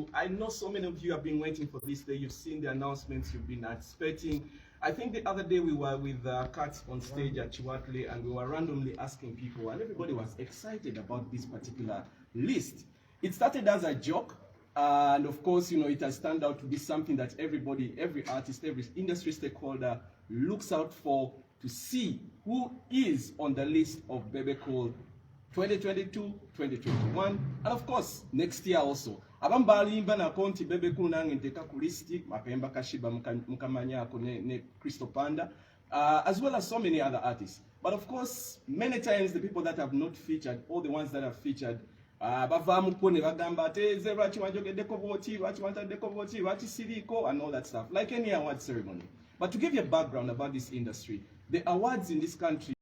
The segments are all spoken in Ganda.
2022. I know so many of you have been waiting for this day. You've seen the announcements, you've been expecting. I think the other day we were with Kat on stage at Chiwatle, and we were randomly asking people, and everybody was excited about this particular list. It started as a joke, and of course, you know, it has turned out to be something that everybody, every artist, every industry stakeholder looks out for to see who is on the list of Bebecool 2022, 2021, and of course, next year also. Abambalimba na konti Bebecool nange nteka ku listi, Mapemba Kashiba Mkamanyako ne Crystal Panda, as well as so many other artists. But of course, many times the people that have not featured, or the ones that have featured, bavamu kone bagamba te zebra chiwanjogedeko voti, wachiwantadeko voti, wachisiriko, and all that stuff, like any award ceremony. But to give you a background about this industry, the awards in this country,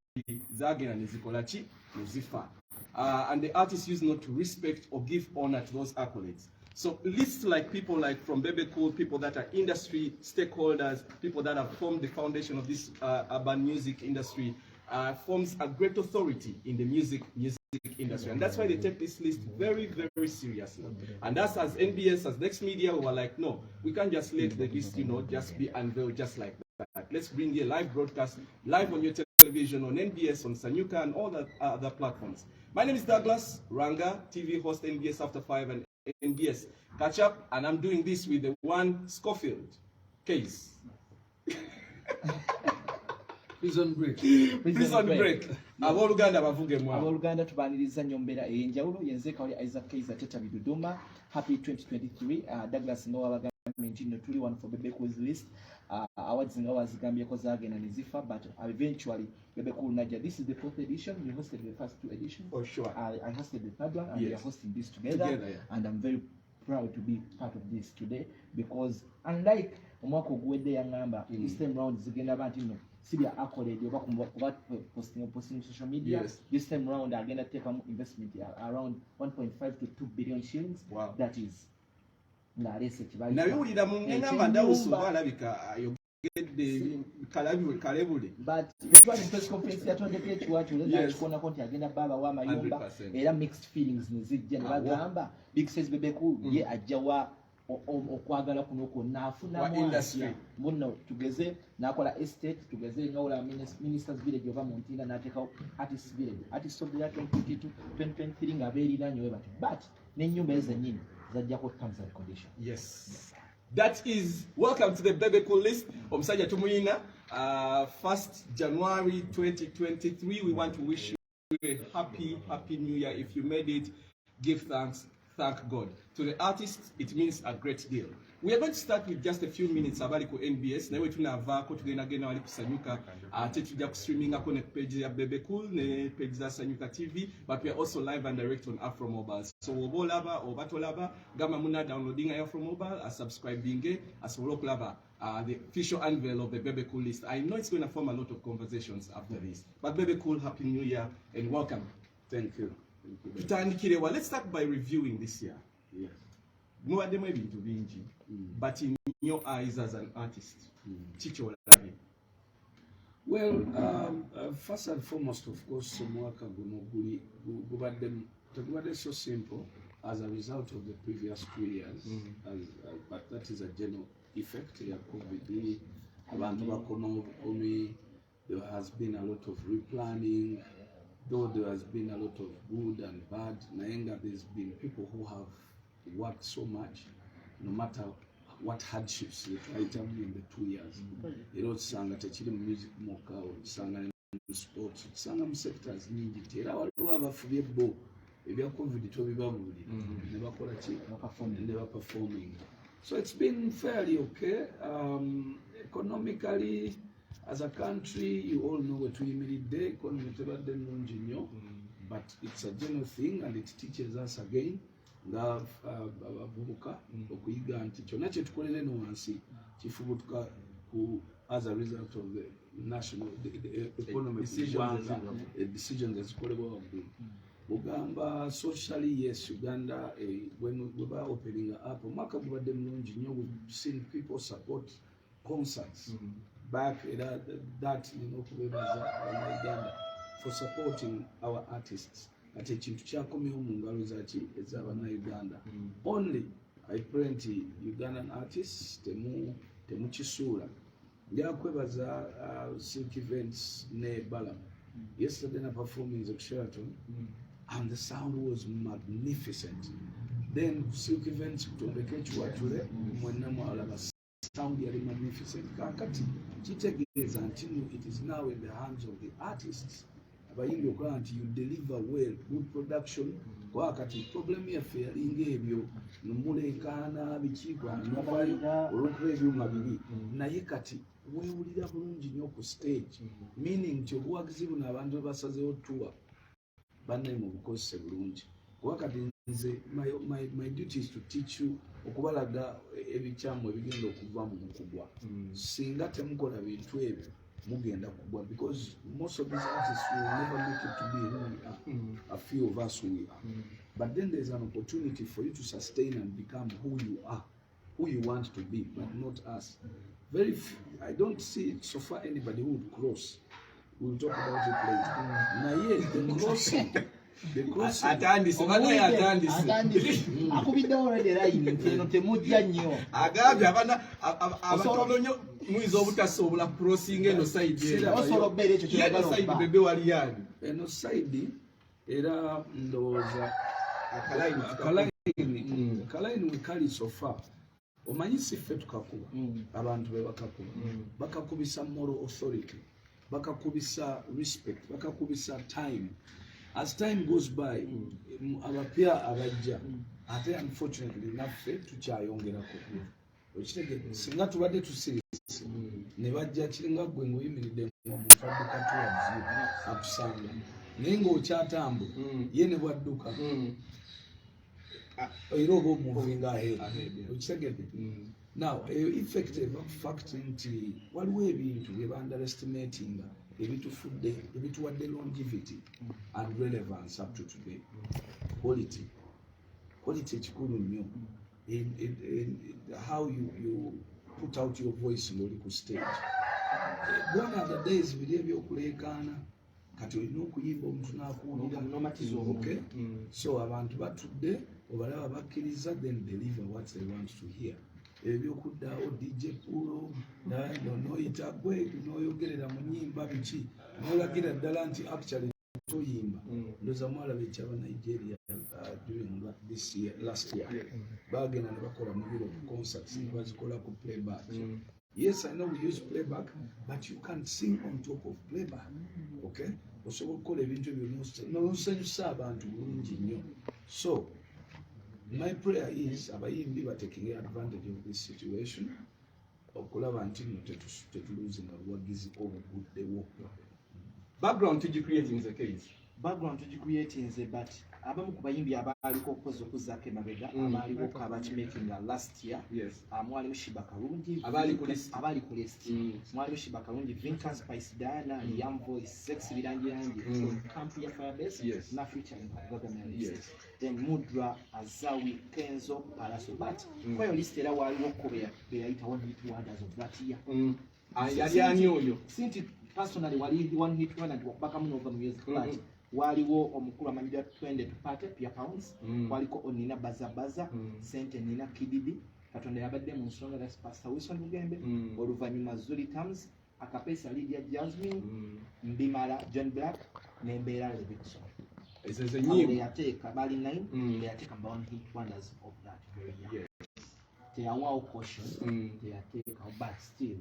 Zagena Nizikolachi, Nizifa. And the artists used not to respect or give honor to those accolades. So lists like people like from Bebecool, people that are industry stakeholders, people that have formed the foundation of this urban music industry, forms a great authority in the music industry. And that's why they take this list very, very seriously. And that's as NBS, as Next Media, we were like, no, we can't just let the list, you know, just be unveiled just like that. Let's bring you a live broadcast, live on your television, on NBS, on Sanyuka, and all the other platforms. My name is Douglas Ranga, TV host, NBS After 5 and NBS Catch Up, and I'm doing this with the one Schofield case. Prison break. Prison break. Aboluganda bavuge mwa. Aboluganda tubaniriza nyombera enjawulo yenzeka oli Isaac Kaiza Teta Biduduma. Happy 2023. Douglas Noah Menjino tuli one for Bebecool's list. Awards and awards Gambia Kozagena and Zifa, but eventually Bebecool Naja. This is the 4th edition. We hosted the first 2 editions. For sure. I hosted the 3rd one, and we are hosting this together. Yeah. And I'm very proud to be part of this today, because unlike Omako Gwede Yangamba, this time round Zigenda Bantino, Sibia accolade, you're posting social media. Yes. This time round, I'm going to take an investment around 1.5 to 2 billion shillings. Wow. That is. Na yulira mungena ndawusu balabika ayogedde kalebule. But it was press conference yatondeke chiwacho lezachikona konti agenda baba wa mayumba era mixed feelings nizijja ne bagamba Big Says Bebecool ye ajjawa okwagala kuno kwonna afuna industry muno tugeze nakola estate tugeze ngaola ministers village over Montina nateka artist village artist of the year 2022 2023 ngabeerira nyowe but n'ennyumba ezennyini zajjako terms and conditions. Yes. That is, welcome to the Bebecool list. Omusajja tumuyina, 1st January 2023. We want to wish you a happy new year. If you made it, give thanks, thank God. To the artists, it means a great deal. We are going to start with just a few minutes abali ku NBS. Nawe tunavaako tugenda genda wali kusanyuka. Ate tujja ku streaming ako ne page ya Bebecool ne page za Sanyuka TV, but we are also live and direct on Afro Mobile. So oba olaba oba tolaba gama muna downloading Afro Mobile, subscribing asobola okulaba the official unveil of the Bebecool list. I know it's going to form a lot of conversations after this. But Bebecool, happy new year and welcome. Thank you. Tutandikire, let's start by reviewing this year. Yes. But in your eyes as an artist, well, first and foremost, of course, Somwaka Gubadem so simple as a result of the previous 2 years, but that is a general effect. There has been a lot of replanning, though there has been a lot of good and bad. Naenga, there's been people who have worked so much, no matter what hardships they tried in the 2 years. You know, sanga techiri music moka, sanga sports, sanga sectors nyingi tera waliwo abafubye bo ebya COVID tobibabuli never performing. So it's been fairly okay. Economically, as a country, you all know what we made the economy, but it's a general thing, and it teaches us again that as a result of the national economic decisions that's called Uganda socially, yes, Uganda, when we were opening up, we've seen people support concerts back that Uganda for supporting our artists. Uganda. Only I pray nti Ugandan artists temukisuula. Njakwebaza Silk Events ne Balam. Yesterday na performance at Sheraton and the sound was magnificent. Then Silk Events kutombekechwa tule mwenna mwalaba sound yali magnificent. Kakati kitegeeza nti it is now in the hands of the artists. Abayimbi okola nti you deliver well, good production. Wakati problem yaffe yali ng'ebyo nomulekaana bikiikwa navayo olw'okuba ebyuma bibi naye kati weewulira bulungi nnyo ku stage meaning nti obuwagizi buno abantu bebasazeewo tuwa bannaye mubukozese bulungi wakati nze my duty is to teach you okubalaga ebikyamu ebigenda okuva mu mukugwa singa temukola bintu ebyo mugenda kugwa because most of these artists will never make it to be who we are. A few of us who we are. But then there's an opportunity for you to sustain and become who you are, who you want to be, but not us. Very few, I don't see so far anybody who would cross. We'll talk about it later. Now yes, the crossing. Atandise bana yatandise akubidde already line nteno temujja nnyo agabye abana abasolonyo muizo obutasobola crossing eno side osolo bere ekyo kyagala side bebe wali yani eno side era ndowooza akalaini wekali so far omanyi siffe tukakuba abantu be bakakuba bakakubisa moral authority bakakubisa respect bakakubisa time. As time goes by, abapya abajja ate unfortunately naffe tukyayongerako okitegedde singa tubadde tusirise ne bajja kiringa gwe ng'oyimiridde omuntu adduka tuwaziyo akusanga naye ng'okyatambula ye ne bwadduka era oba omuvinga ahead okitegedde now effective fact nti waliwo ebintu bye ba-underestimatinga ebituwadde longevity and relevance up to today. Quality ekikulu nnyo how you put out your voice ng'oli ku stage. Gone are the days biri ebyokuleekaana kati olina okuyimba omuntu n'akuwulira okay? So abantu batudde obalaba bakkiriza then deliver what they want to hear. Ebyokuddawo DJ Pulo noyita gwe noyogerera mu nnyimba biki nolagira ddala nti actually toyimba ndoza mwalaba ekyaba Nigeria during last year bagenda ne bakola mu Europe concerts bazikola ku playback. Yes, I know we use playback, but you can sing on top of playback. Okay? Osobola okukola ebintu ebyo n'osanyusa abantu bulungi nnyo. So my prayer is abayimbi are taking advantage of this situation. Okulaba nti tetuluzinga buwagizi obuguddewo. Background to creating the case. Background to creating the but abamu ku bayimbi abaaliko okukoza okuzaako emabega abaaliwo making last year. Yes. Mwalimu Shiba Kalungi abali ku list. Mwalimu Shiba Kalungi Vinca Spice Diana Young Voice Sexy Birangirangi Camp ya Firebase na featuring government. Yes. Then Mudra Azawi Kenzo Palaso but kwa hiyo list era waliwo kubeya yayita one hit wonders of that year. Yali ani oyo since personally wali one hit wonder wakubaka muno over music but waliwo omukulu amanyira twende tupate pia pounds waliko onina bazabaza sente nina kididi katonda yabadde mu nsonga ya Pastor Wilson Mugembe oluvanyuma Zuri Tams akapesa Lydia Jasmine Mbimala John Black nembeera Bebecool. Is a new yateka bali 9 yateka one hit wonders of that very year. Teyawawo caution teyateka but still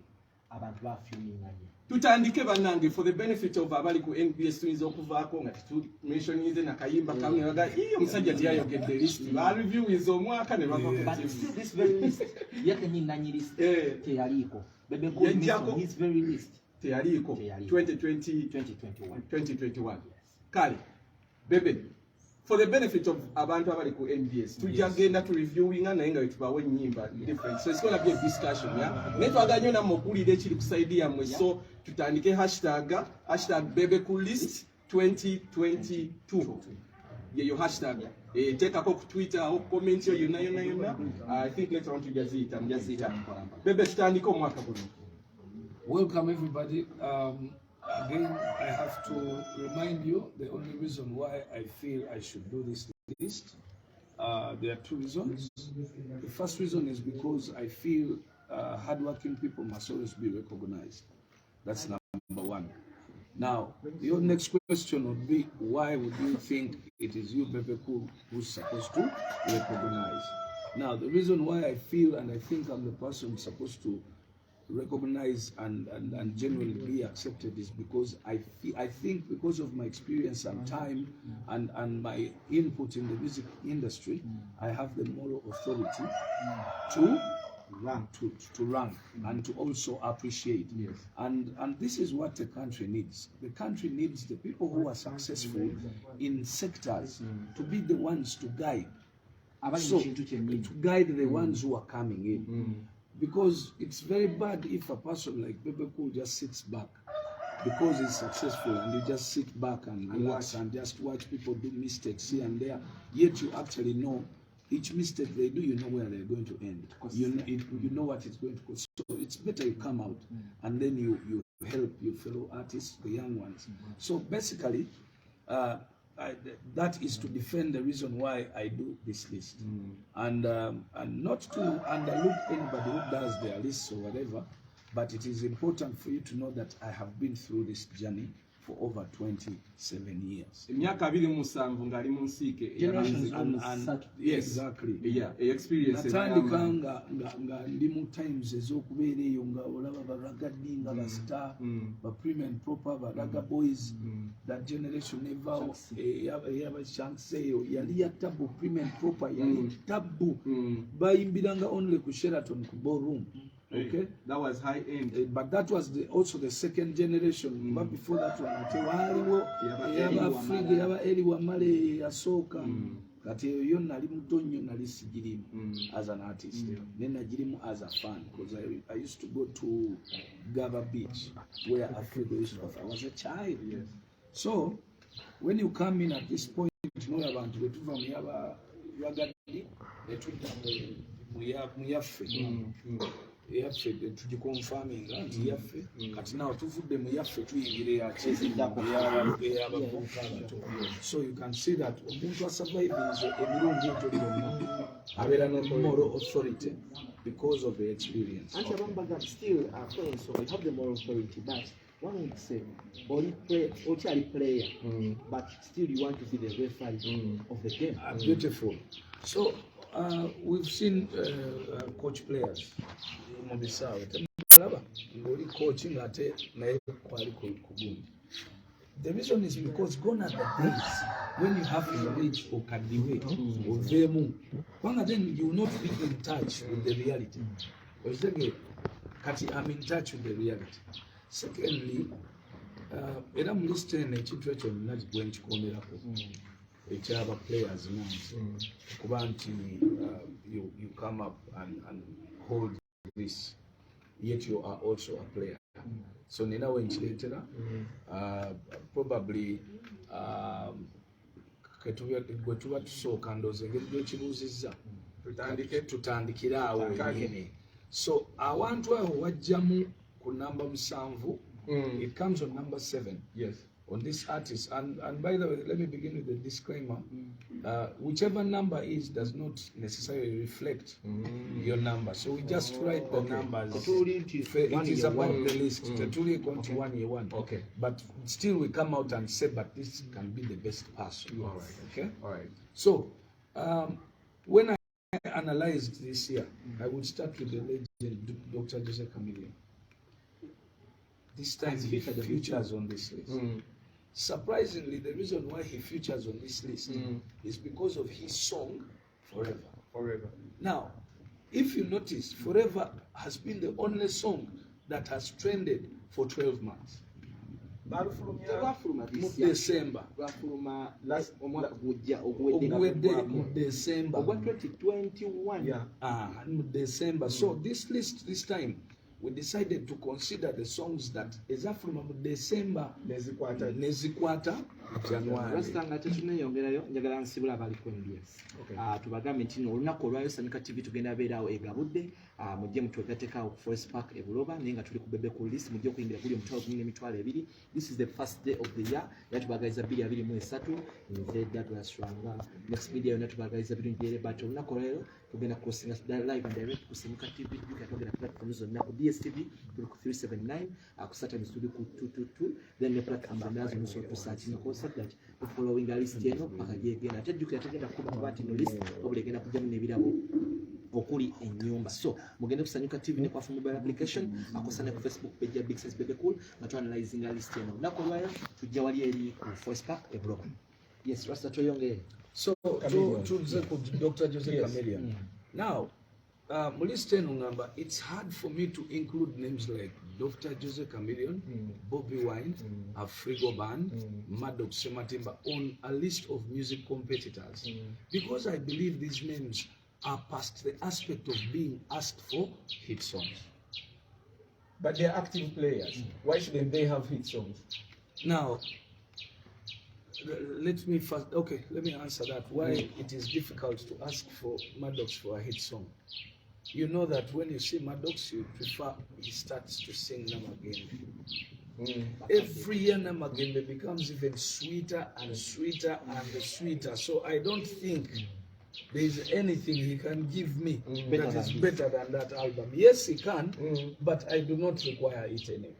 abantu bafilminga nyo. Tutandike bannange for the benefit of abali ku NBS tuyinza okuvaako nga tumentioninze nakayimba kamwe baga iyo musajja teyayogedde list ba review izo omwaka ne bava but still this very list yake nyinanyi list teyaliko Bebecool his very list teyaliko 2021 kale bebe for the benefit of abantu abali ku NBS tujagenda to reviewing naye nga wetubawe nyimba different so it's going to be a discussion yeah netwaganya na mokulire kiri kusaidia mwe so tutandike hashtag Bebecool list 2022 yeyo hashtag tekako ku Twitter au comment yo yona I think later on tujazita bebe tutandike omwaka guno. Welcome everybody. Again, I have to remind you the only reason why I feel I should do this list. there are two reasons. The first reason is because I feel hardworking people must always be recognized. That's number one. Now, your next question would be, why would you think it is you, Bebecool, who's supposed to recognize? Now, the reason why I feel and I think I'm the person supposed to recognize and genuinely be accepted is because I think because of my experience and time and my input in the music industry, I have the moral authority to rank and to also appreciate. Yes. And this is what the country needs. The country needs the people who are successful in sectors to be the ones to guide. So, to guide the ones who are coming in. Because it's very bad if a person like Bebecool just sits back because he's successful and you just sit back and relax and just watch people do mistakes here and there. Yet you actually know each mistake they do, you know where they're going to end. You know what it's going to cost. So it's better you come out and then you help your fellow artists, the young ones. So basically, that is to defend the reason why I do this list, and not to underlook anybody who does their lists or whatever, but it is important for you to know that I have been through this journey for over 27 years. Yes, exactly. Yeah, experience. Natandika nga ndi mu times ez'okubeera eyo nga olaba baragadi nga ba star, ba prim and proper, ba raga boys, that generation evaawo eyaba chance eyo yali ya tabu, prim and proper yali tabu, bayimbiranga only ku Sheraton ku ballroom. Okay, that was high end, but that was also the second generation. But before that one, yaba Afriga, yaba Eli Wamale yasooka. Kati eyo nali muto nnyo nali sigirimu as an artist. Then nagirimu as a fan because I used to go to Gaba Beach where Afriga used to perform. I was a child. Yes. So when you come in at this point, you know abantu betuva mu yaba ragadi betudda mu yaffe. Yaffe tugikonfaminga nti yaffe kati nawo tuvudde mu yaffe tuyingira yabavubuka abato. So you can see that omuntu asurvivinze emirundi egyo gyonna abeera ne moral authority because of the experience. Anti abambaga still are playing, so you have the moral authority, but one would say only player, but still you want to be the referee of the game. Beautiful. So we've seen coach players. Coaching at the reason is because gone are the days when you have to reach or Kadiwe or Vemu. Then you will not be in touch with the reality. I'm in touch with the reality. Secondly, I'm listening to the players you come up and hold this, yet you are also a player. So nina wenchiletera probably gwe tuba tusooka ndoozi engeri gyekibuuzizza tutandikira awo wenyini. So awantu awo wajjamu ku namba 7. It comes on number 7. Yes. On this artist, and by the way, let me begin with the disclaimer. Whichever number is does not necessarily reflect your number, so we just write the numbers. It is about the list. Okay, but still we come out and say, but this can be the best person. All right. Okay. All right. So when I analyzed this year, I would start with the legend Dr. Chameleon. This time he features on this list. Surprisingly, the reason why he features on this list is because of his song Forever. Now, if you notice, Forever has been the only song that has trended for 12 months. December. December. So this list this time, we decided to consider the songs that is from December, Nezikwata, January. Rasta nga tetuneyongerayo njagala nsibula abali ku MBS. Tubagambe nti olunaku olwayo Sanika TV tugenda abeerawo egabudde mujje mutwegatteko ku Forest Park e Buloba naye nga tuli ku Bebecool list mujje okuyingira kuli omutwalo gumu n'emitwalo ebiri. This is the first day of the year era tubagaliza 2023 nze Douglas Rwanga next media yonna tubagaliza birungi byere but olunaku olwayo tugenda kusinga live and direct ku Sanika TV tukatogera platform zonna ku DSTV tuli ku 379 ku Saturday tuli ku 222 then ne platform ambazo muso tusachini ko Saturday following a list eno paka yegenda tejjukira tegenda kuba bati no list obulegenda kujamu nebirabo okuli ennyumba so mugende kusanyuka TV ne kwa mobile application akosana ku Facebook page ya Big Size Bebecool na to analyzing a list eno nako lwayo tujja wali eri ku Forest Park e Buloba. Yes, Rasta toyonge. So to Dr. Jose Chameleon. Now mu list eno ngamba it's hard for me to include names like Dr. Jose Chameleon, Bobby Wine, Afrigo Band, Maddox Sematimba on a list of music competitors because I believe these names are past the aspect of being asked for hit songs. But they're active players. Why shouldn't they have hit songs? Now, let me answer that. Why it is difficult to ask for Maddox for a hit song. You know that when you see Maddox, you prefer he starts to sing Namagembe. Every year Namagembe becomes even sweeter and sweeter and sweeter. So I don't think there is anything he can give me that is better than that album. Yes, he can, but I do not require it anyway.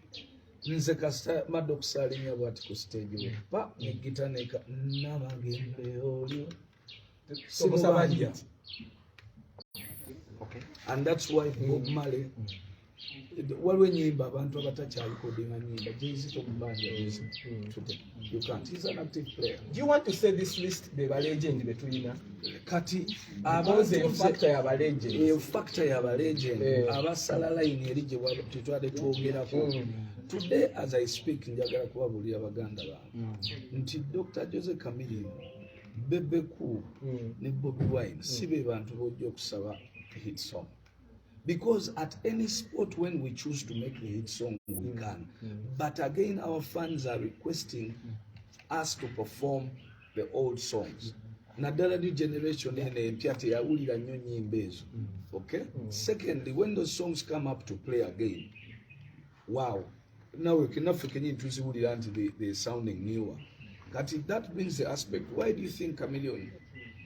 Nze kasta Maddox alinya bwati ku stage pa negita neka Namagembe olyo. Okay. And that's why Bob Marley waliwo enyimba abantu abatacyayikodinga nyimba jizito kubanja today. You can't. He's an active player. Do you want to say this list be legend betulina? Kati factor ya legend. Factor ya legend. Abasala line eri gye tetwade twogerako. Today as I speak njagala kubabulira abaganda bange nti Dr. Jose Chameleon, Bebecool ne Bobby Wine si be bantu bojja okusaba hit song. Because at any sport when we choose to make the hit song, we can. But again, our fans are requesting us to perform the old songs. Nadala new generation empyate yawulira nnyo nnyimba ezo. Okay? Secondly, when those songs come up to play again, wow. Now we can kenyini tuziwulira nti they're sounding newer. But that brings the aspect. Why do you think Chameleon,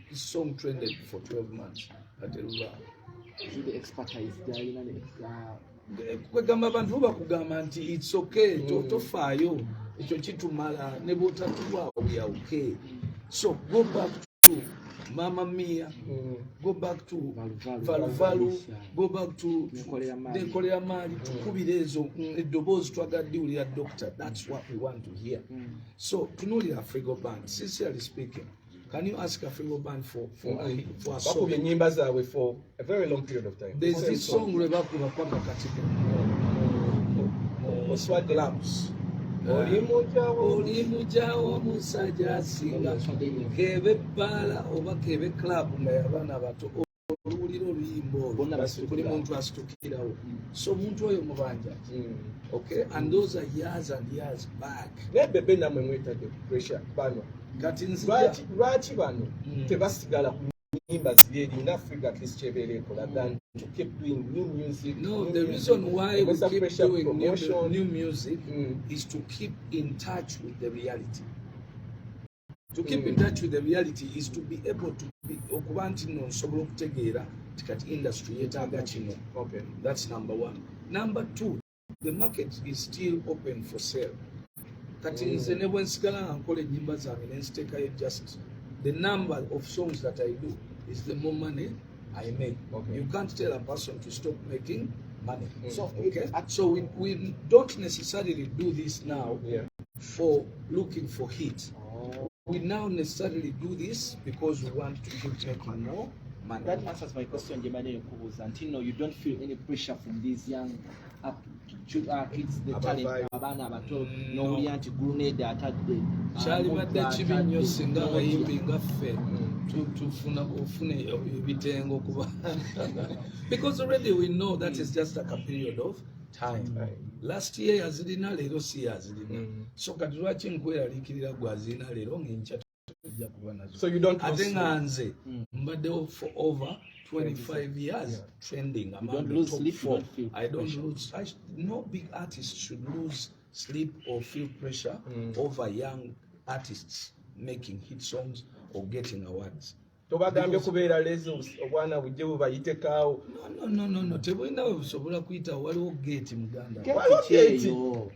his song trended for 12 months at Eluwa? The expertise kwegamba abantu bakugamba nti it's okay tofaayo ekyo kitumala ne bwotatuwa we are okay. So go back to Mama Mia, go back to Valu, go back to Denkolea Mali, tukubira ezo eddoboozi twagaddiwulira doctor. That's what we want to hear. So tunuulira Afrigo Band, sincerely speaking, can you ask Afrigo Band for a song? For a very long period of time. There's this song Rebakuba Paka Katika Oswald Labs. Oli mujawo musajja singa kebe bala oba kebe club nga yabana bato oluliro luyimbo buli muntu asitukirawo. So muntu oyo mubanja. Okay, and those are years and years back. Bebe namwe mwetadde pressure bano. Kati nzija lwaki bano tebasigala ku nyimba ziri in Africa at least chebere kola than to keep doing new music. No, the reason why we keep doing new music is to keep in touch with the reality. To keep in touch with the reality is to be able to be okuba nti no nsobola okutegeera kati industry yetaaga kino. Okay, that's number one. Number two, the market is still open for sale. Kati nze ne bwe nsigala nga nkola ennyimba zange ne nziteekayo just the number of songs that I do is the more money I make. Okay. You can't tell a person to stop making money. So, okay. So we don't necessarily do this now for looking for hit. We now necessarily do this because we want to keep making more money. That answers my question, Jemane Kubuza. Until now, you don't feel any pressure from these young kids, the talent, Abana, Bato, no Yanti Gune, the Atade. Charlie, but the Chibin, singa bayimbi ngaffe tufuna bitengo kuba because already we know that is just like a period of time. Last year yazirina leero si yazirina. So kati lwaki nkweraliikirira gwazirina leero ng'enkya tujja kuba nazo. So you don't lose ate nga nze mbaddewo for over 25 years trending among the top 4. I don't lose. No big artist should lose sleep or feel pressure over young artists making hit songs or getting awards. Tobagambye kubeera lezo obwana bujje bubayitekaawo. No. Tebulina we busobola kuyita waliwo gate muganda. Waliwo gate.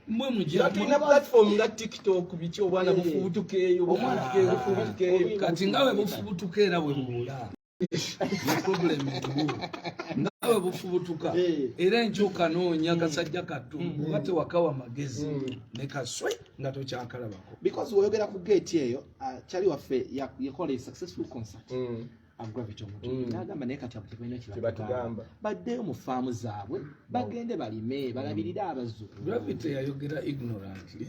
Mwe mujja. Tulina platform nga TikTok biki obwana bufubutukeeyo. Kati nga we bufubutuka era bwe bubula. The problem is ngawe bufubutuka era enkyuka noonya kasajja kattu oba tewakawa magezi ne kaswe nga tokyakalabako. Because woyogera ku gate eyo kyali waffe yakola a successful concert Gravity omuntu n'agamba naye kati abutebalina kibatugamba baddeyo mu faamu zaabwe bagende balime balabirire abazzukulu. Gravity yayogera ignorantly.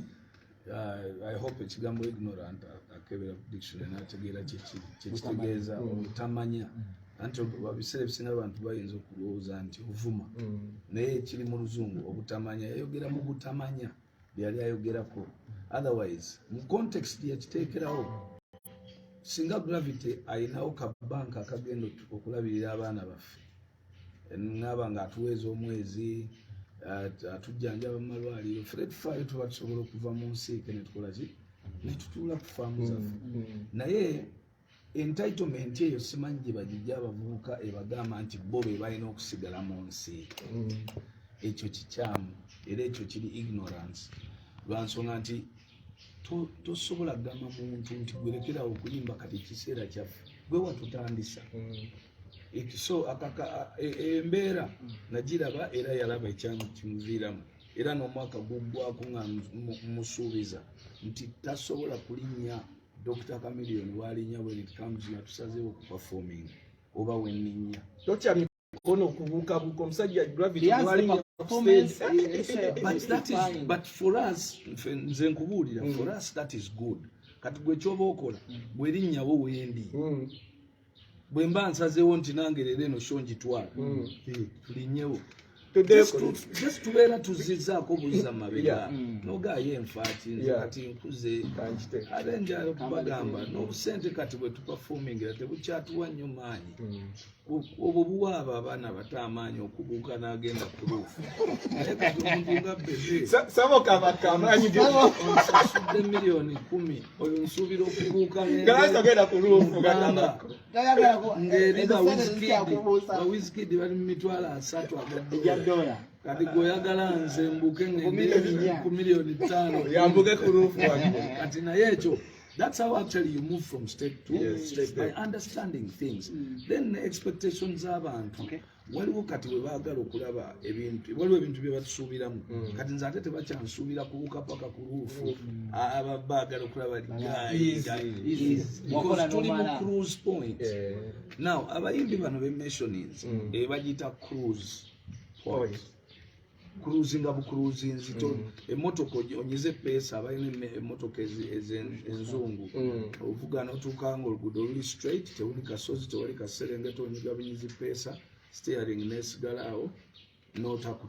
I hope ekigambo ignorant akebera dictionary n'ategeera kyekitegeeza obutamanya anti wabiseera ebisinga abantu bayinza okulowooza nti ovuma naye kiri mu luzungu obutamanya yayogera mu butamanya byali ayogerako. Otherwise mu context yakiteekerawo singa Gravity ayinawo kabanka akagenda okulabirira abaana baffe ngaba nga atuweeza omwezi atujjanjaba mu malwaliro ffe tufaayo tuba tusobola okuva mu nsiike ne tukola ki ne tutuula ku faamu zaffe naye entitlement eyo simanyi gye bagijja abavubuka ebagamba nti bo be balina okusigala mu nsiike. Ekyo kikyamu era ekyo kiri ignorance lwansonga nti tosobola kugamba muntu nti gwerekerawo okuyimba kati ekiseera kyaffe gwe watutandisa. So embeera nagiraba era yalaba ekyamu kimuviiramu era n'omwaka guggwako nga musuubiza nti tasobola kulinnya Dr. Chameleon walinya when it comes nga tusazeewo okuperforming oba wenninnya tokyamikono okubuukabuuka omusajja Gravity walinya but for us nze nkubuulira for us that is good. Kati gwe kyoba okola bwerinnyawo wendi bwe mba nsazeewo nti nange leero eno sho ngitwala tulinnyewo just tubeera tuzizzaako buzza mabega nogaayo enfaati nze kati nkuze ate njala okubagamba n'obusente kati bwe tupafomingira tebukyatuwa nnyo maanyi obwo buwaaba abaana bato amaanyi okubuuka n'agenda ku luufu naye kati omuntu nga bebe onsasudde miliyoni 10 oyo nsuubira okubuuka ng'eri bawizikidi bali mu mitwalo 3 aga $1 kati gweoyagala nze mbuke ku miliyoni 5 yambuke ku luufu kati naye ekyo that's how actually you move from state to state by understanding things. Then the expectations z'abantu waliwo kati we baagala okulaba ebintu waliwo ebintu bye batusuubiramu kati nze ate tebakyansuubira kubuuka paka ku luufu baagala okulaba tuli mu cruise point. Now abayimbi bano b'emissionings bagiyita cruise point. Cruising bucruising emotoka onyize pesa abalina emotoka enzungu ovuga n'otuuka nga oluguudo luli straight tewuli kasozi tewali kaserengeta onyiga bunyizi pesa steering nesigalawo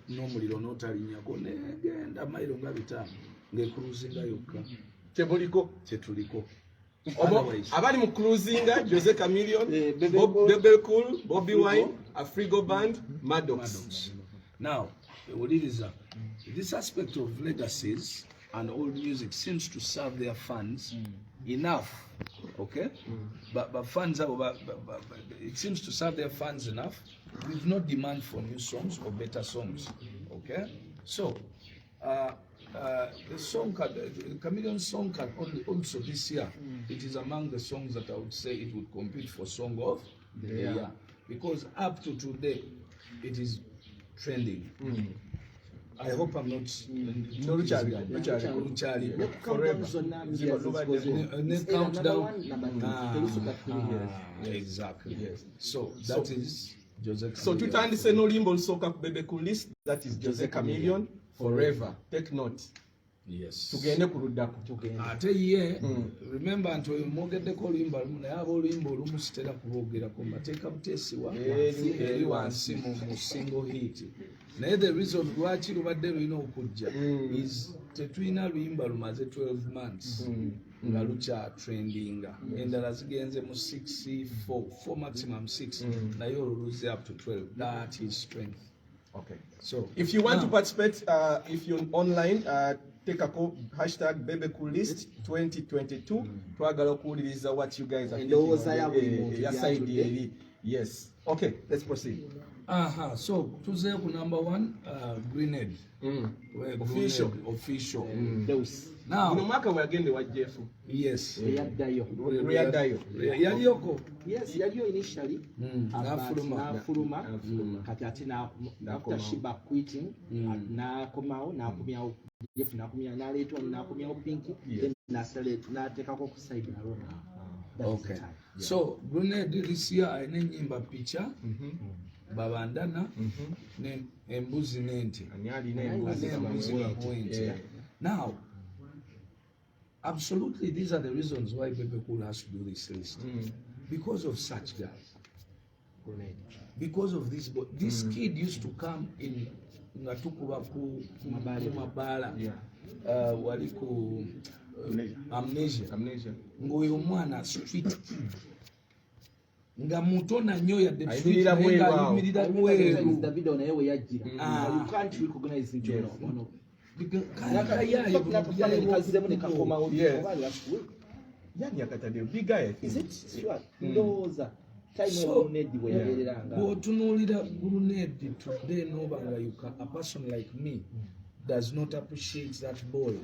n'omuliro n'otalinnyako negenda mayiro nga 5 ng'ecruisinga yokka tetuliko. Abali mu cruisinga Jose Chameleon, Bebecool, Bobby Wine, Afrigo Band, Maddox. Now this aspect of legacies and old music seems to serve their fans enough, okay? But fans it seems to serve their fans enough with no demand for new songs or better songs, okay? So the song Chameleon's song can also this year it is among the songs that I would say it would compete for song of the year because up to today it is trending. I hope I'm not exactly. So that is Jose Chameleon. So tutandise no limbo lusooka ku Bebecool list, that is Jose Chameleon forever. Take note. Yes. Tugende ku luddako. Ate ye remember nti oyo mwogeddeko oluyimba lumu naye ab'oluyimba olumu sitera kuboogerako mbateeka buteesiwa eri wansi mu single hit. Naye the reason lwaki lubadde lulina okujja is tetulina luyimba lumaze 12 months nga lukya trendinga. Endala zigenze mu 6, 4 maximum 6 naye oluluze up to 12. That is strength. Okay. So if you want to participate, if you're online, take a call, hashtag Bebecool list 2022. Twagala okuwuliriza what you guys are thinking. Yes. Okay, let's proceed. So tuze ku number 1, Grenade. Official. Now, no mwaka wagende wa Jeff. Yes. Yaddayo. Yaliyoko. Yes, yaliyo initially. Nafuluma. Kati ate after Shiba quitting, nakomao Jeff nakumya naleetwa nakumyawo Pinky, then nateekako ku side alone. Okay. So Grenade this year ayina ennyimba picha babandana ne embuzi n'ente. Now, absolutely, these are the reasons why Bebecool has to do this list. Because of such guys. Because of this boy. This kid used to come in ngatukuba ku mabala. Wali ku amnesia. Ngoyo mwana street kid. Nga mutona nnyo yadde ayimirira bweru. The video naye we yajjira. You can't recognize him. Big guy. Is it sure? Ndoza. So, bw'otunuulira Grenade today n'obanga a person like me does not appreciate that boy.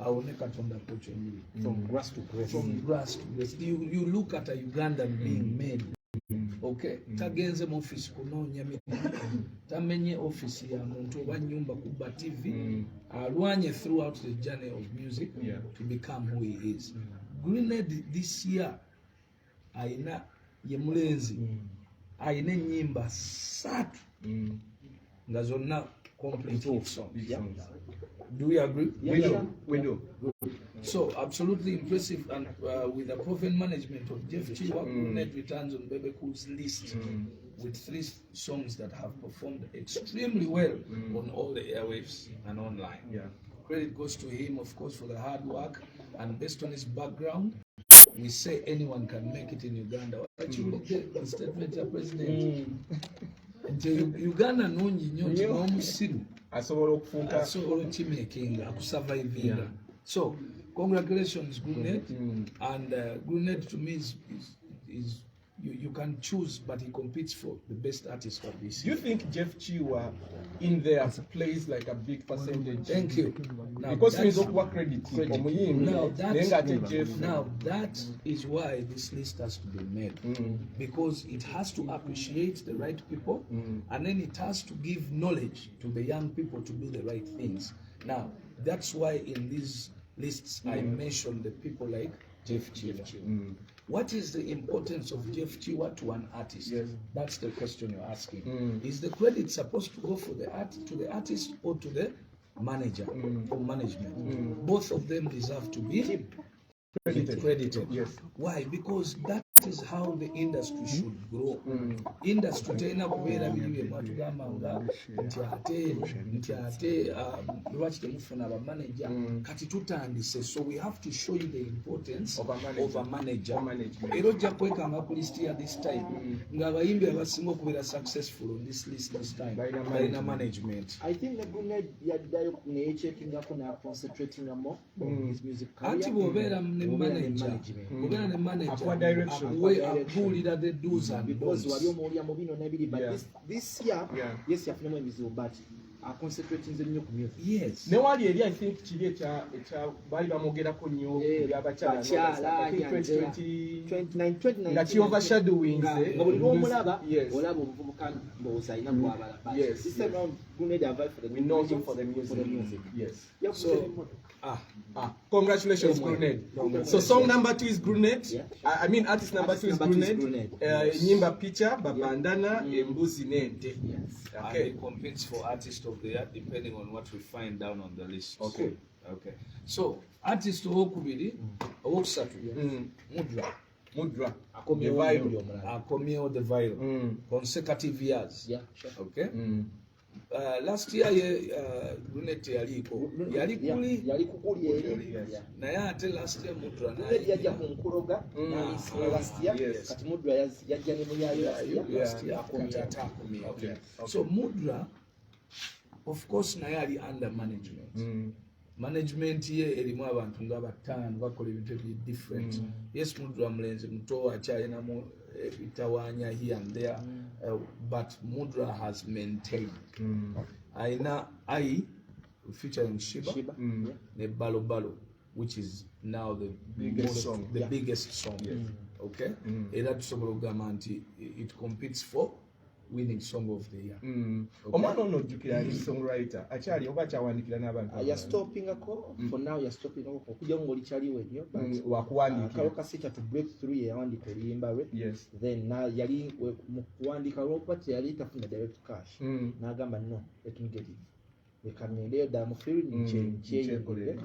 Awone Katonda opportunity. From grass to grace. From grass to grace. You look at a Ugandan being made. Okay. Tagenze mu office kunoonya tamenye office ya muntu oba nyumba kuba TV. Alwanye throughout the journey of music to become who he is. Grenade this year aina ye mulenzi ayina ennyimba 3 nga zonna complete songs. Do we agree? We do. So absolutely impressive, and with the proven management of Jeff Chiwa, Grenade returns on Bebecool's list with 3 songs that have performed extremely well on all the airwaves and online. Credit goes to him, of course, for the hard work, and based on his background, we say anyone can make it in Uganda. What you look at the statement of president. Uganda nungi nnyo n'omusiru asobola okufuuka kimekinga akusurvivinga. So congratulations Grenade, and Grenade to me is you can choose, but he competes for the best artist of this year. Do you think Jeff Chiwa in there plays like a big percentage? Thank you. Now, because he's work credit. Now that is why this list has to be made, because it has to appreciate the right people, and then it has to give knowledge to the young people to do the right things. Now that's why in these lists I mentioned the people like Jeff Chiwa. What is the importance of Jeff Chiwa to an artist? That's the question you're asking. Is the credit supposed to go for the artist or to the manager or management? Both of them deserve to be credited. Why? Because that is how the industry should grow. Industry tena kubeera biri mwatugamba nga nti ate lwaki temufuna abamanager kati tutandise. So we have to show you the importance of a manager. Era ojja kwekanga ku list ya this time nga abayimbi abasinga okubeera successful on this list this time balina management. I think the Grenade yaddayo neyechekingako na concentrating more on his music career. Anti bw'obeera ne manager abuulira the do's and because wali omuwulira mu bino n'ebiri, but this year yes yafunamu ebizibu, but concentrating nnyo ku music. Yes. Ne wali eri I think kiri ekya bali bamogerako nnyo abakyala 2020 nga ki overshadowing nga buli lw'omulaba olaba omuvubuka mboozi alina gwabala. This time round Grenade have for the we know him for the music. Yes. So congratulations Grenade. So song number 2 is Grenade. I mean artist number 2 is Grenade. Nyimba picha babandana embuzi n'ente. Okay. And he competes for artist of the year depending on what we find down on the list. Okay. Okay. So artist owokubiri owokusatu Mudra akomyewo the viral consecutive years. Yeah, sure. Okay. Last year Lunette yaliko yali kuli naye ate last year Mudra yajja kunkuloga last year kati Mudra yajja ne muyayo last year akomye. So Mudra of course naye ali under management. Management ye erimu abantu nga batano bakola ebintu different. Yes, Mudra mulenzi muto akyalina mu bitawanya here and there, but Mudra has maintained. Aina featuring Shiba ne Balo Balo, which is now the biggest song. Okay, era tusobola okugamba nti it competes for winning song of the year. Omwana ono ojjukira ali songwriter akyali oba kyawandikira n'abantu yastoppingako for now yastoppingako okujja ng'oli kyaliwo ennyo wakuwandiikira kaloka sita to break through yawandika oluyimba lwe then yali mu kuwandika lwokuba teyali tafuna direct cash n'agamba no let me get it wekanendeyo ddala mu field nkyekolere.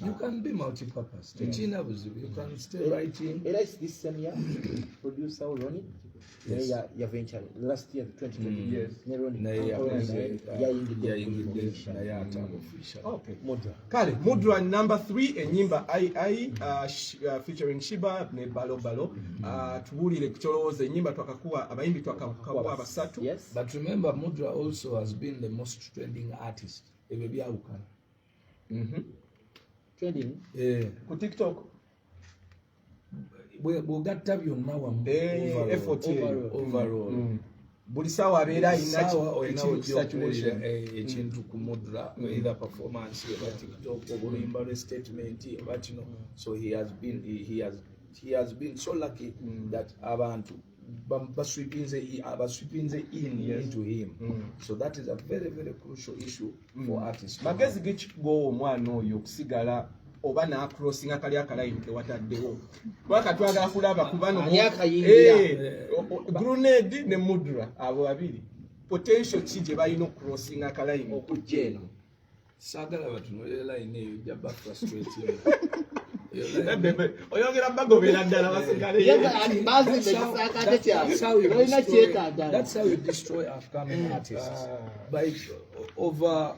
You can be multi-purpose. Tekina buzibu. You can stay writing. Era is this same year producer Ronnie. Yeah, venture last year 2020. Yes. Okay. Mudra. Kale, Mudra number 3 enyimba featuring Shiba ne Balo Balo. Tubulire kucholooza enyimba twakakuwa abayimbi twakakuwa abasatu. Yes. But remember Mudra also has been the most trending artist. Ebe byawukana. Trending. Ku TikTok. Bwogatta byonna wamu overall. Buli sawa abeera alina ekintu ku Mudra, either performance oba TikTok oluyimba lwe statement oba kino. So he has been so lucky that abantu basweepinze into him. So that is a very, very crucial issue for artists. Magezi g'ekikugowa omwana oyo okusigala oba n'acrossing akali akalayini kewataddewo lwaka twagala kulaba kubano Grenade ne Mudra abo babiri potential ki gye balina ocrossing akalayini okujja eno. Saagala batunuulira layini eyo jjaba frustrate oyogera bagobera ddala basigale. That's how we destroy upcoming artists by over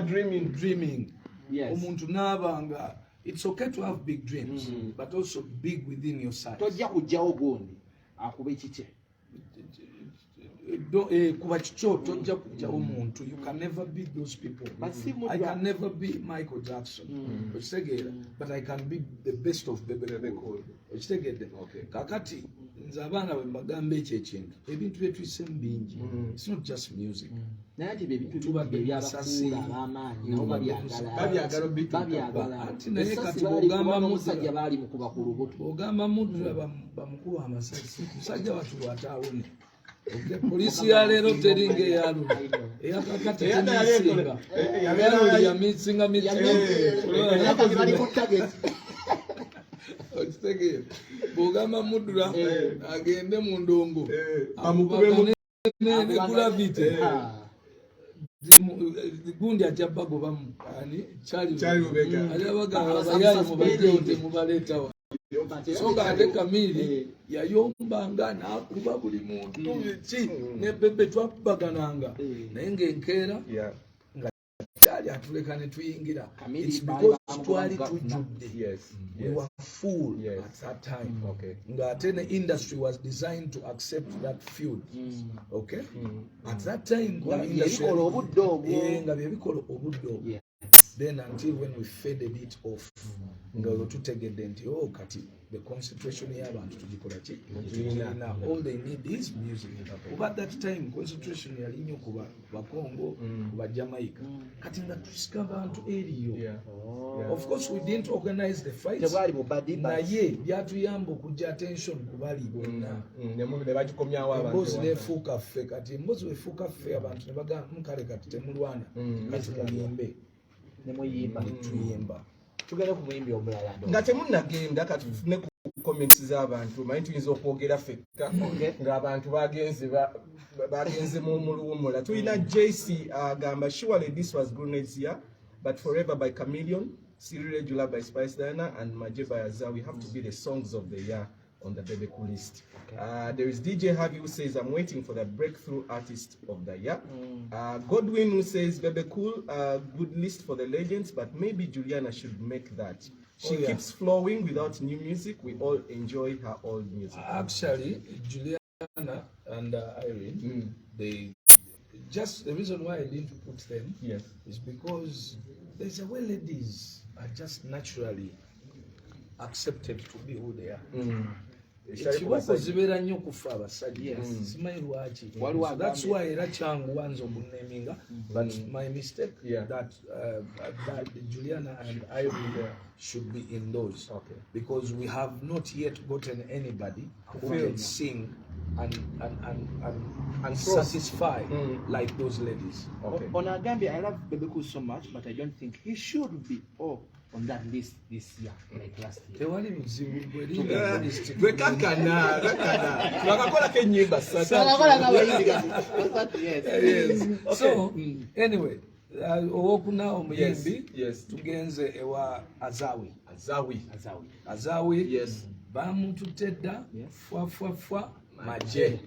dreaming. Yes. Omuntu n'abanga it's okay to have big dreams but also big within your size. Tojja kujjawo gundi akuba ekikye. Kuba kikyo tojja kujjawo omuntu. You can never be those people. I can never be Michael Jackson. But I can be the best of Bebecool. Kakati nze abaana bwe mbagamba ekyo ekintu ebintu bye tuyise mu bingi. It's not just music. Naye ati ebintu ebyabafuula ab'amaanyi nabo babyagala. Naye kati bw'ogamba Musajja baali mukuba ku lubuto. Bw'ogamba Mudra bamukuba amasasi musajja watulwata awone. Polisi ya leero teringa eyalula eyakakati tenisinga yamitsinga bw'ogamba Mudra agende mu ndongo negulavite gundi ajja bagoba kyalibagaabayayi mubajjewo temubaleetawa. So ate Kamili yayombanga n'akuba buli muntu ki ne Bebe twakubagananga naye ng'enkeera nga kyali atuleka ne tuyingira. It's because twali tujjudde. We were full at that time. Nga ate ne industry was designed to accept that feud. Okay? At that time nga bikola obudde obwo. Then until when we faded it off, nga tutegedde nti kati the concentration y'abantu tugikola ki all they need is music. At that time concentration yali nnyo kuba Bakongo kuba Jamaica kati nga tusika abantu eriyo. Of course we didn't organize the fights naye byatuyamba okujja attention ku bali bonna emboozi nefuuka ffe kati emboozi wefuuka ffe abantu ne bagamba mukale kati temulwana kati muyimbe tuyimba tugenda ku muyimbi omulala nga temunnagenda kati tufune ku comments z'abantu manyi tuyinza okwogera ffekka ng'abantu bagenze mu luwummula. Tulina JC agamba surely this was Grenade's year But Forever by Chameleon, Siri Regular by Spice Diana, and Maje by Azawi have to be the songs of the year on the Bebecool list. There is DJ Harvey who says, I'm waiting for the breakthrough artist of the year. Godwin who says, Bebecool, good list for the legends, but maybe Juliana should make that. She keeps flowing without new music. We all enjoy her old music. Actually, Juliana and Irene, they just the reason why I didn't put them is because there's a way ladies are just naturally accepted to be who they are. Ekiwako zibeera nnyo kufa abasajja simanyi lwaki. So that's why era kyangu wanza okuneminga, but my mistake that Juliana and Irene should be in those, because we have not yet gotten anybody who can sing and satisfy like those ladies. On Agambi, I love Bebecool so much, but I don't think he should be on that list this year, like last year. So anyway, owokuna omuyimbi tugenze ewa Azawi bamututedda fwa Maje.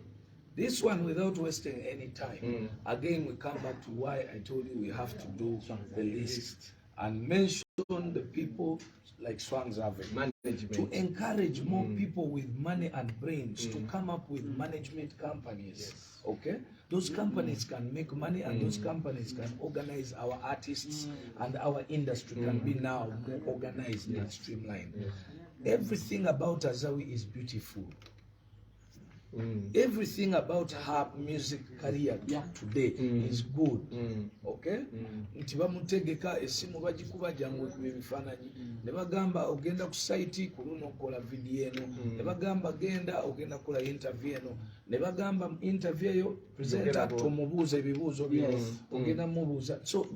This one, without wasting any time, again we come back to why I told you we have to do the list and mention the people like Swang's Avenue to encourage more people with money and brains to come up with management companies. Okay, those companies can make money, and those companies can organize our artists, and our industry can be now more organized and streamlined. Everything about Azawi is beautiful. Everything about her music career today is good. Okay? Nti bamutegeka esimu bagikuba jangu ebifaananyi ne bagamba ogenda ku site ku luno okola video eno, ne bagamba genda ogenda kola interview eno, ne bagamba interview eyo presenter tumubuuza ebibuuzo bino ogenda mubuuza. So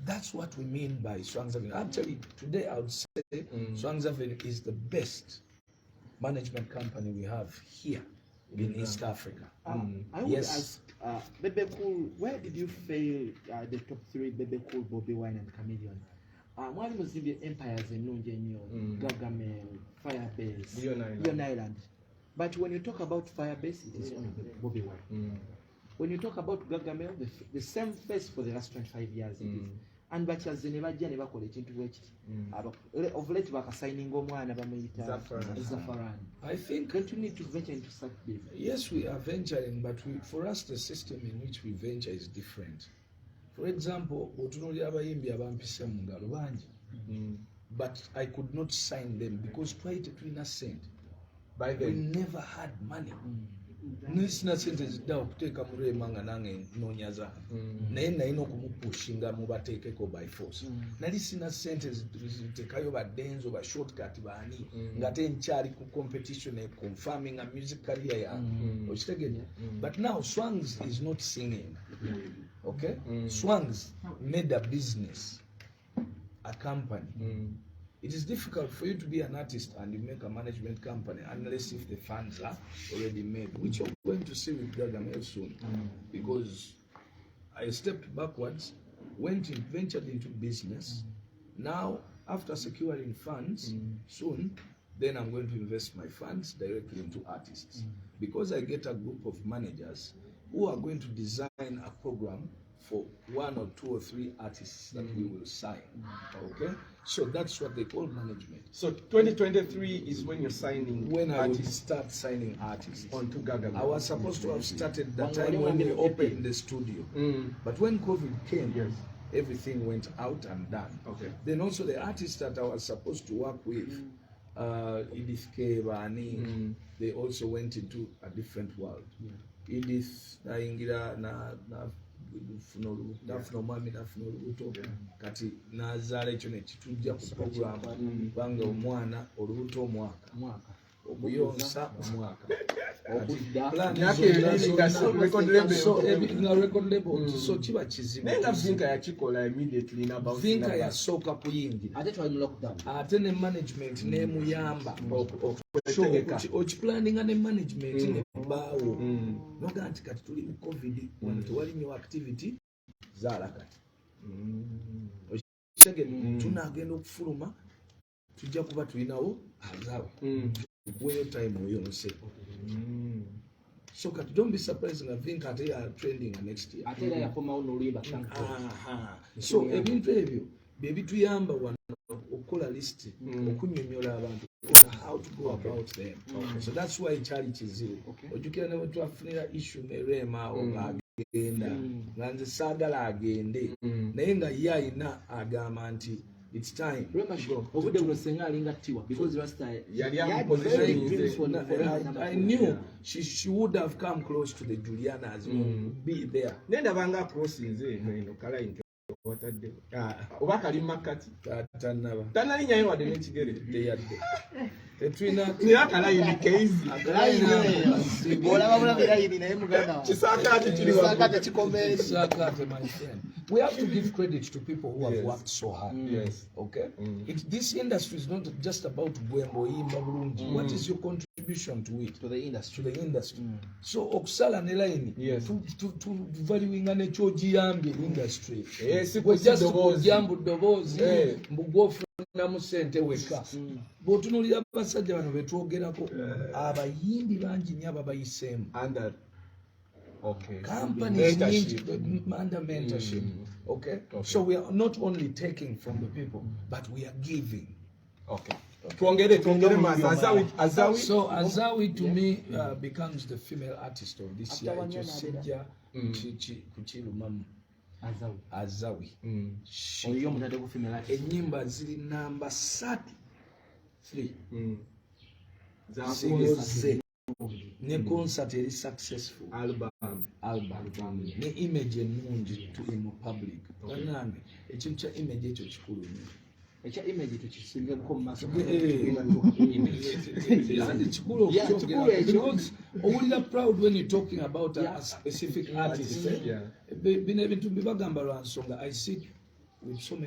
that's what we mean by Swang's Avenue. Actually, today I would say Swang's Avenue is the best management company we have here in East Africa. I would ask, Bebecool, where did you fail the top three, Bebecool, Bobby Wine, and Chameleon? Mwali muzimbi empires ennungi ennyo, Gargamel, Firebase, Leon Island. But when you talk about Firebase, it is only Bobby Wine. When you talk about Gargamel, the same face for the last 25 years it is. And bachaze ne bajja ne bakola ekintu bwekiti. Of late bakasigning omwana bamuyita Zafaran. I think don't you need to venture into such business? Yes, we are venturing, but for us the system in which we venture is different. For example, otunuli abayimbi abampise mu ngalo bangi, but I could not sign them because twayite tulina sente. We never had money. Nisina sente zidda okuteeka mu lwema nga nange noonyaza, naye nalina okumupushinga mubateekeko by force. Nali sina sente ziteekayo baddenzo ba shortcut baani ngate nkyali ku competition e confirming a music career yange. Okitegedde? But now Swangs is not singing. Okay? Swangs made a business, a company. It is difficult for you to be an artist and you make a management company unless if the funds are already made, which you're going to see with Gargamel soon. Because I stepped backwards, ventured into business. Now, after securing funds, soon, then I'm going to invest my funds directly into artists. Because I get a group of managers who are going to design a program for 1 or 2 or 3 artists that we will sign. Okay? So that's what they call management. So 2023 is when you're signing when I will start signing artists onto Gargamel. I was supposed to have started the time when we opened the studio. But when COVID came, everything went out and done. Okay. Then also the artists that I was supposed to work with, Edith K. Bani, they also went into a different world. Edith, Naingira, nafuna omwami nafuna olubuto kati nazaala ekyo nekitujja ku program kubanga omwana olubuto omwaka okuyonsa omwaka record label so kiba kizibu nenga Vinka yakikola immediately n'about Vinka yasooka kuyingira ate ne management nemuyamba okiplanninga ne management nebaawo noga nti kati tuli mu covid wano tewali new activity zaala kati tunagenda okufuluma tujja kuba tulinawo azawe weyo time oyonse. So don't be surprised nga think ate ya trending next year. Ate ya komawo n'oluyimba so ebintu ebyo bye bituyamba wano okukola list okunnyonnyola abantu how to go about them. So that's why kyali kiziro ojjukira ne bwe twafunira issue ne Rema ng'agenda nga nze saagala agende naye nga ye ayina agamba nti it's time. Obudde buno senga alinga Tiwa because Rasta I knew she would have come close to the Julianas be there. Nenda banga crossings eno kala into watadde oba kali makati tanali nyayo wadde n'ekigere teyadde tetwina kala yini keizi olaba bulabira yini naye muganda kisakate kiri kisakate kikombe Sakate, my friend. We have to give credit to people who have worked so hard. Yes. Okay? This industry is not just about Gwembo Imba Bulungi. What is your contribution to it? to the industry. To the industry. So okusala ne line to valuing ne kyogiyambye industry. We just kujambu dobozi mbugofu na musente weka. Botunulira abasajja bano betwogerako abayimbi bangi nnyo ababayisemu. Okay. Companies need under mentorship. Okay? So we are not only taking from the people, but we are giving. Okay. Tuongere Azawi. So Azawi to me becomes the female artist of this year. Sijja kukirumamu. Azawi. Oyo mutade ku female artist. Ennyimba ziri namba 3. Zakoze. Ne concert eri successful. Album. Ne image ennungi mu public. Bannange ekintu kya image ekyo kikulu nnyo. Ekya image tukisingako mu maaso. Because owulira proud when you're talking about a specific artist. Bino ebintu bibagamba lwa nsonga I sit with so many